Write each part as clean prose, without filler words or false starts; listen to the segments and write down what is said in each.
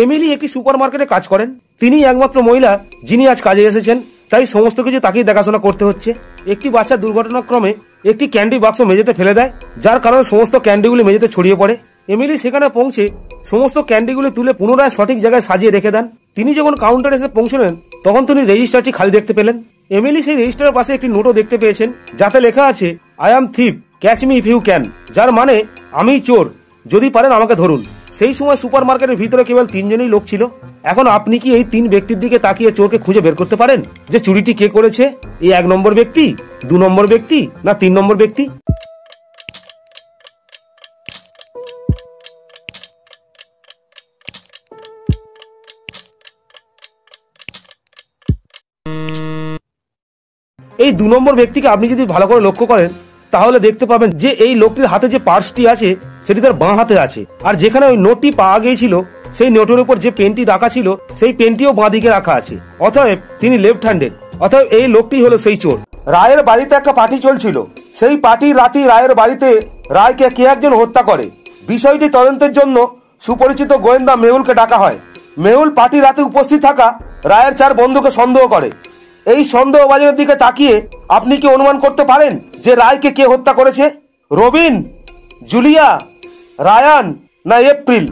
Emily একটি super মার্কেটে কাজ করেন। তিনি একমাত্র মহিলা যিনি আজ কাজে এসেছেন, তাই সমস্ত কিছু তাকেই দেখাশোনা করতে হচ্ছে। একটি বাচ্চা দুর্ঘটনাক্রমে একটি ক্যান্ডি বাক্স মেঝেতে ফেলে দেয়, যার কারণে সমস্ত ক্যান্ডিগুলি মেঝেতে ছড়িয়ে পড়ে। এমিলি সেখানে পৌঁছে সমস্ত ক্যান্ডিগুলি তুলে পুনরায় সঠিক জায়গায় সাজিয়ে রেখে দেন। তিনি যখন কাউন্টারে এসে পৌঁছলেন তখন তিনি রেজিস্টারটি খালি দেখতে পেলেন। এমিলি সেই রেজিস্টারের পাশে একটি নোটও দেখতে পেয়েছেন, যাতে লেখা আছে I am thief, catch me if you can, যার মানে আমি চোর, যদি পারেন আমাকে ধরুন। সেই সময় সুপার মার্কেটের ভিতরে কেবল 3 জনই লোক ছিল। এখন আপনি কি এই 3 ব্যক্তির দিকে তাকিয়ে চোরকে খুঁজে বের করতে পারেন যে চুরিটি কে করেছে? এই 1 নম্বর ব্যক্তি, 2 নম্বর ব্যক্তি, না 3 নম্বর ব্যক্তি? এই 2 নম্বর ব্যক্তিকে আপনি যদি ভালো করে লক্ষ্য করেন তাহলে দেখতে পাবেন যে এই লোকটির হাতে যে পার্সটি আছে সেটি তার বাঁ হাতে আছে, আর যেখানে ওই নোটটি পাওয়া গিয়েছিল সেই নোটের উপর যে পেনটি রাখা ছিল সেই পেনটিও বাঁ দিকে রাখা আছে। অতএব তিনি লেফট হ্যান্ডেড। অতএব এই লোকটি হলো সেই চোর। রায়ের বাড়িতে একটা পার্টি চলছিল। সেই পার্টির রাতেই রায়ের বাড়িতে রায়কে কে একজন হত্যা করে। বিষয়টি তদন্তের জন্য সুপরিচিত গোয়েন্দা মেহুলকে ডাকা হয়। মেহুল পার্টি রাতে উপস্থিত থাকা রায়ের 4 বন্ধুকে সন্দেহ করে। এই সন্দেহভাজনের দিকে তাকিয়ে আপনি কি অনুমান করতে পারেন যে রায়কে কে হত্যা করেছে? রবিন, জুলিয়া, রায়ান, না এপ্রিল?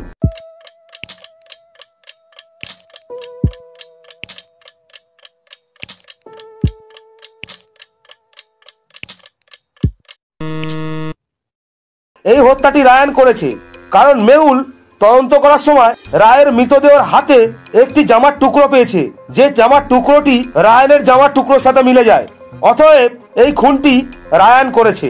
এই হত্যাটি রায়ান করেছে, কারণ মেহুল তদন্ত করার সময় রায়ের মৃতদেহের হাতে একটি জামার টুকরো পেয়েছে, যে জামার টুকরোটি রায়ানের জামার টুকরোর সাথে মিলে যায়। অতএব এই খুনটি রায়ান করেছে।